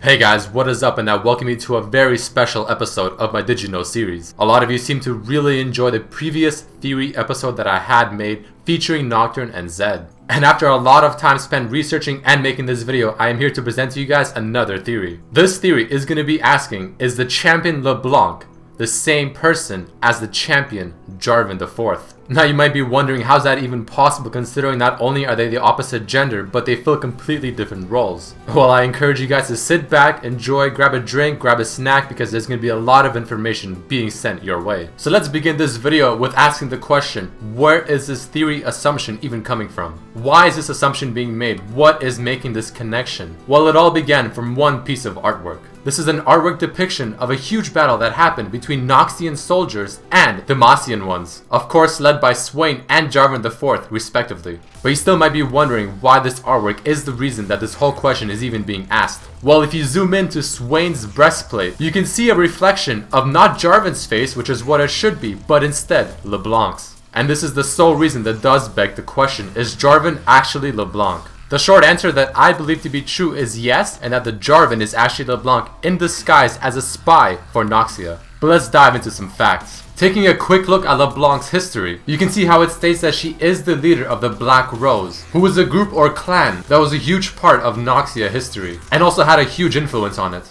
Hey guys, what is up, and I welcome you to a very special episode of my Did You Know series. A lot of you seem to really enjoy the previous theory episode that I had made featuring Nocturne and Zed. And after a lot of time spent researching and making this video, I am here to present to you guys another theory. This theory is going to be asking, is the champion LeBlanc the same person as the champion Jarvan IV? Now you might be wondering, how's that even possible, considering not only are they the opposite gender, but they fill completely different roles. Well, I encourage you guys to sit back, enjoy, grab a drink, grab a snack, because there's going to be a lot of information being sent your way. So let's begin this video with asking the question, where is this theory assumption even coming from? Why is this assumption being made? What is making this connection? Well, it all began from one piece of artwork. This is an artwork depiction of a huge battle that happened between Noxian soldiers and Demacian ones, of course led by Swain and Jarvan IV respectively. But you still might be wondering why this artwork is the reason that this whole question is even being asked. Well, if you zoom into Swain's breastplate, you can see a reflection of not Jarvan's face, which is what it should be, but instead LeBlanc's. And this is the sole reason that does beg the question, is Jarvan actually LeBlanc? The short answer that I believe to be true is yes, and that the Jarvan is actually LeBlanc in disguise as a spy for Noxia. But let's dive into some facts. Taking a quick look at LeBlanc's history, you can see how it states that she is the leader of the Black Rose, who was a group or clan that was a huge part of Noxia history, and also had a huge influence on it.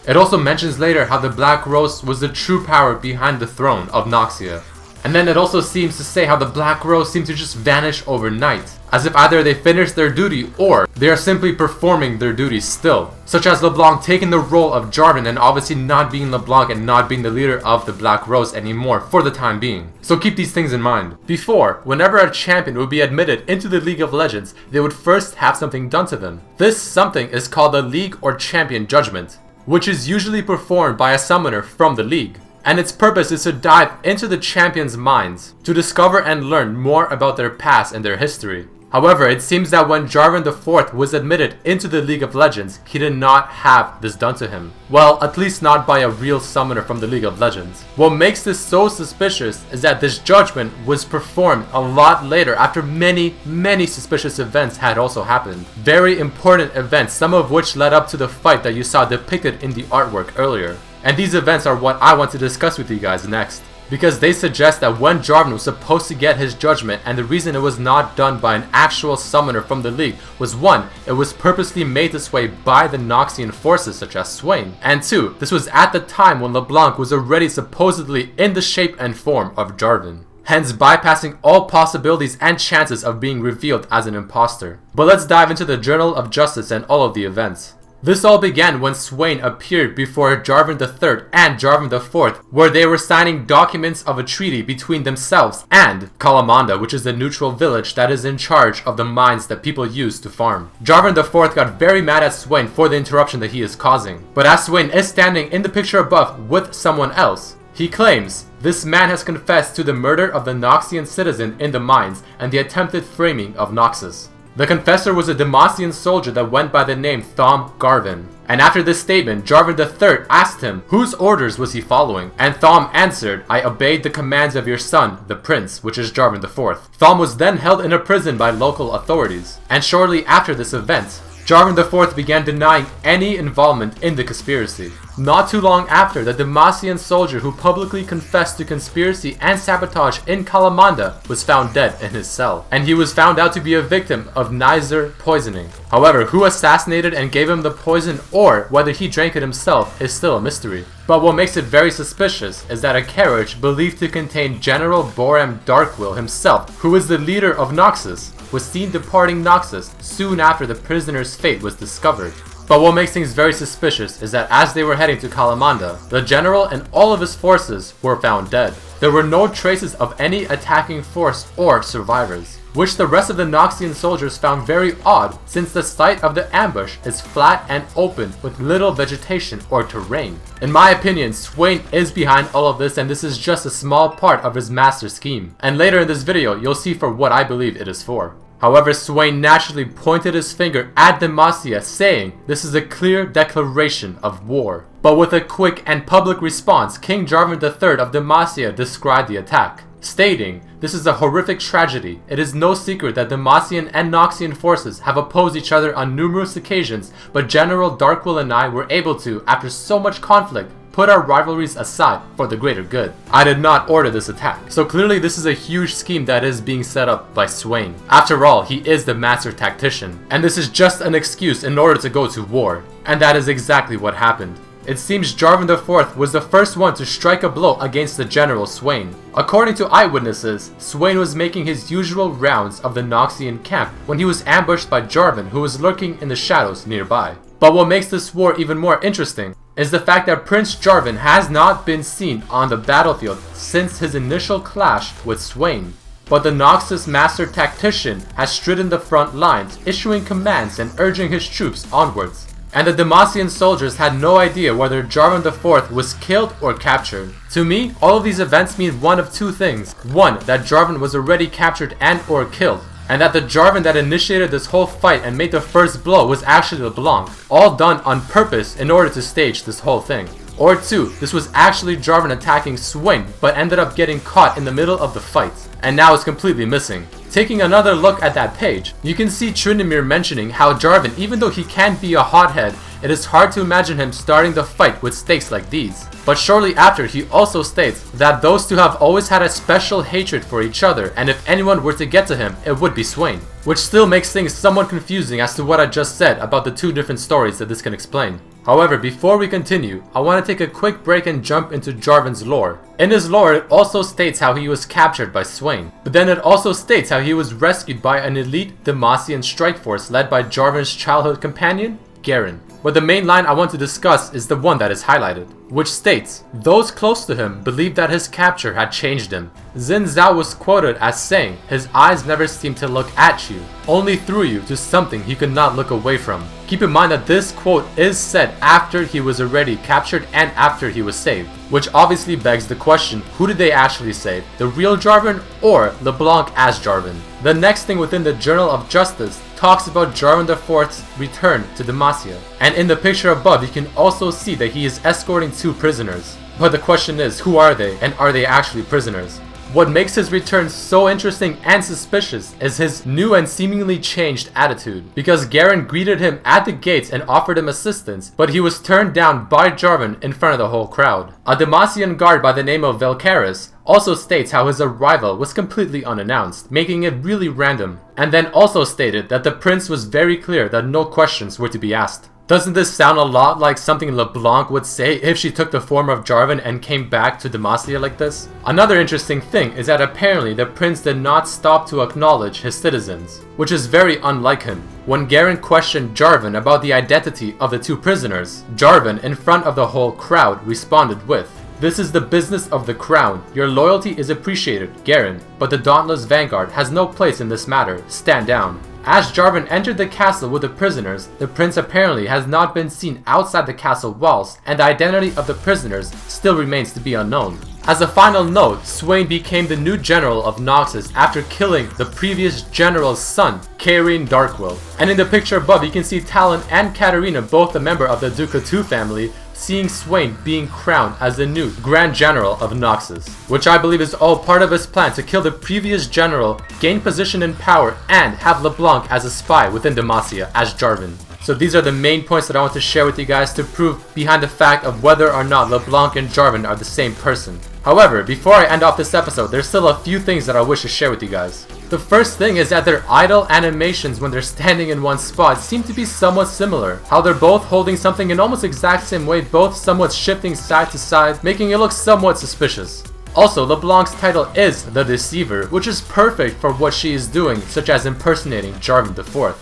It also mentions later how the Black Rose was the true power behind the throne of Noxia. And then it also seems to say how the Black Rose seemed to just vanish overnight, as if either they finished their duty or they are simply performing their duties still. Such as LeBlanc taking the role of Jarvan and obviously not being LeBlanc and not being the leader of the Black Rose anymore for the time being. So keep these things in mind. Before, whenever a champion would be admitted into the League of Legends, they would first have something done to them. This something is called the League or Champion Judgment, which is usually performed by a summoner from the League. And its purpose is to dive into the champion's minds, to discover and learn more about their past and their history. However, it seems that when Jarvan IV was admitted into the League of Legends, he did not have this done to him. Well, at least not by a real summoner from the League of Legends. What makes this so suspicious is that this judgment was performed a lot later, after many suspicious events had also happened. Very important events, some of which led up to the fight that you saw depicted in the artwork earlier. And these events are what I want to discuss with you guys next, because they suggest that when Jarvan was supposed to get his judgment, and the reason it was not done by an actual summoner from the League was 1. It was purposely made this way by the Noxian forces such as Swain, and 2. This was at the time when LeBlanc was already supposedly in the shape and form of Jarvan, hence bypassing all possibilities and chances of being revealed as an imposter. But let's dive into the Journal of Justice and all of the events. This all began when Swain appeared before Jarvan III and Jarvan IV, where they were signing documents of a treaty between themselves and Kalamanda, which is the neutral village that is in charge of the mines that people use to farm. Jarvan IV got very mad at Swain for the interruption that he is causing. But as Swain is standing in the picture above with someone else, he claims this man has confessed to the murder of the Noxian citizen in the mines and the attempted framing of Noxus. The confessor was a Demacian soldier that went by the name Thom Garvin. And after this statement, Jarvan III asked him whose orders was he following, and Thom answered, "I obeyed the commands of your son, the prince," which is Jarvan IV. Thom was then held in a prison by local authorities. And shortly after this event, Jarvan IV began denying any involvement in the conspiracy. Not too long after, the Demacian soldier who publicly confessed to conspiracy and sabotage in Kalamanda was found dead in his cell, and he was found out to be a victim of Nizer poisoning. However, who assassinated and gave him the poison, or whether he drank it himself, is still a mystery. But what makes it very suspicious is that a carriage believed to contain General Boram Darkwill himself, who is the leader of Noxus, was seen departing Noxus soon after the prisoner's fate was discovered. But what makes things very suspicious is that as they were heading to Kalamanda, the general and all of his forces were found dead. There were no traces of any attacking force or survivors, which the rest of the Noxian soldiers found very odd, since the site of the ambush is flat and open with little vegetation or terrain. In my opinion, Swain is behind all of this, and this is just a small part of his master scheme. And later in this video, you'll see for what I believe it is for. However, Swain naturally pointed his finger at Demacia, saying this is a clear declaration of war. But with a quick and public response, King Jarvan III of Demacia described the attack. stating, "This is a horrific tragedy. It is no secret that Demacian and Noxian forces have opposed each other on numerous occasions, but General Darkwill and I were able to, after so much conflict, put our rivalries aside for the greater good. I did not order this attack." So clearly this is a huge scheme that is being set up by Swain. After all, he is the master tactician, and this is just an excuse in order to go to war. And that is exactly what happened. It seems Jarvan IV was the first one to strike a blow against the General Swain. According to eyewitnesses, Swain was making his usual rounds of the Noxian camp when he was ambushed by Jarvan, who was lurking in the shadows nearby. But what makes this war even more interesting is the fact that Prince Jarvan has not been seen on the battlefield since his initial clash with Swain. But the Noxus Master Tactician has stridden the front lines, issuing commands and urging his troops onwards. And the Demacian soldiers had no idea whether Jarvan IV was killed or captured. To me, all of these events mean one of two things. One, that Jarvan was already captured and or killed, and that the Jarvan that initiated this whole fight and made the first blow was actually LeBlanc, all done on purpose in order to stage this whole thing. Or two, this was actually Jarvan attacking Swain, but ended up getting caught in the middle of the fight, and now is completely missing. Taking another look at that page, you can see Tryndamere mentioning how Jarvan, even though he can be a hothead, it is hard to imagine him starting the fight with stakes like these. But shortly after, he also states that those two have always had a special hatred for each other, and if anyone were to get to him, it would be Swain. Which still makes things somewhat confusing as to what I just said about the two different stories that this can explain. However, before we continue, I want to take a quick break and jump into Jarvan's lore. In his lore, it also states how he was captured by Swain, but then it also states how he was rescued by an elite Demacian strike force led by Jarvan's childhood companion, Garen. But the main line I want to discuss is the one that is highlighted, which states, "Those close to him believed that his capture had changed him." Xin Zhao was quoted as saying, "His eyes never seemed to look at you, only through you to something he could not look away from." Keep in mind that this quote is said after he was already captured and after he was saved, which obviously begs the question, who did they actually save? The real Jarvan or LeBlanc as Jarvan? The next thing within the Journal of Justice talks about Jarvan IV's return to Demacia, and in the picture above you can also see that he is escorting two prisoners. But the question is, who are they, and are they actually prisoners? What makes his return so interesting and suspicious is his new and seemingly changed attitude, because Garen greeted him at the gates and offered him assistance, but he was turned down by Jarvan in front of the whole crowd. A Demacian guard by the name of Velcaris also states how his arrival was completely unannounced, making it really random, and then also stated that the prince was very clear that no questions were to be asked. Doesn't this sound a lot like something LeBlanc would say if she took the form of Jarvan and came back to Demacia like this? Another interesting thing is that apparently the prince did not stop to acknowledge his citizens, which is very unlike him. When Garen questioned Jarvan about the identity of the two prisoners, Jarvan, in front of the whole crowd, responded with, "This is the business of the crown. Your loyalty is appreciated, Garen, but the Dauntless Vanguard has no place in this matter. Stand down." As Jarvan entered the castle with the prisoners, the prince apparently has not been seen outside the castle walls, and the identity of the prisoners still remains to be unknown. As a final note, Swain became the new general of Noxus after killing the previous general's son, Karin Darkwill. And in the picture above, you can see Talon and Katarina, both a member of the Duca II family, seeing Swain being crowned as the new Grand General of Noxus, which I believe is all part of his plan to kill the previous general, gain position and power, and have LeBlanc as a spy within Demacia as Jarvan. So these are the main points that I want to share with you guys to prove behind the fact of whether or not LeBlanc and Jarvan are the same person. However, before I end off this episode, there's still a few things that I wish to share with you guys. The first thing is that their idle animations when they're standing in one spot seem to be somewhat similar. How they're both holding something in almost exact same way, both somewhat shifting side to side, making it look somewhat suspicious. Also, LeBlanc's title is The Deceiver, which is perfect for what she is doing, such as impersonating Jarvan IV.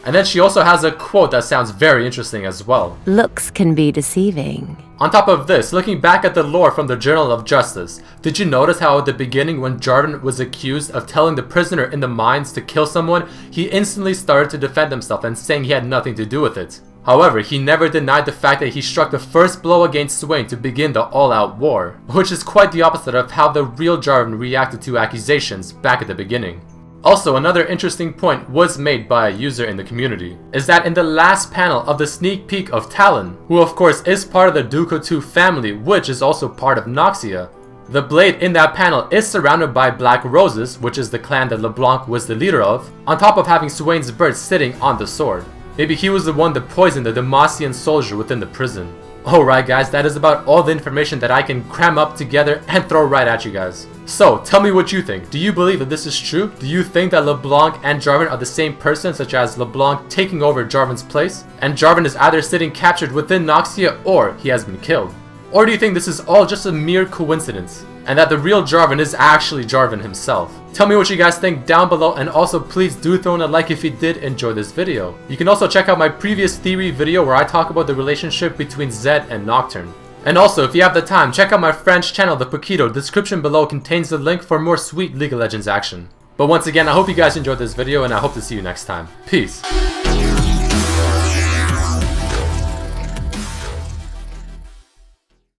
And then she also has a quote that sounds very interesting as well. "Looks can be deceiving." On top of this, looking back at the lore from the Journal of Justice, did you notice how at the beginning when Jarvan was accused of telling the prisoner in the mines to kill someone, he instantly started to defend himself and saying he had nothing to do with it? However, he never denied the fact that he struck the first blow against Swain to begin the all-out war, which is quite the opposite of how the real Jarvan reacted to accusations back at the beginning. Also, another interesting point was made by a user in the community, is that in the last panel of the sneak peek of Talon, who of course is part of the Duca II family, which is also part of Noxia, The blade in that panel is surrounded by black roses, which is the clan that LeBlanc was the leader of, on top of having Swain's bird sitting on the sword. Maybe he was the one that poisoned the Demacian soldier within the prison. Alright guys, that is about all the information that I can cram up together and throw right at you guys. So, tell me what you think. Do you believe that this is true? Do you think that LeBlanc and Jarvan are the same person, such as LeBlanc taking over Jarvan's place, and Jarvan is either sitting captured within Noxia or he has been killed? Or do you think this is all just a mere coincidence, and that the real Jarvan is actually Jarvan himself? Tell me what you guys think down below, and also please do throw in a like if you did enjoy this video. You can also check out my previous theory video where I talk about the relationship between Zed and Nocturne. And also, if you have the time, check out my French channel, The Paquito. Description below contains the link for more sweet League of Legends action. But once again, I hope you guys enjoyed this video, and I hope to see you next time. Peace.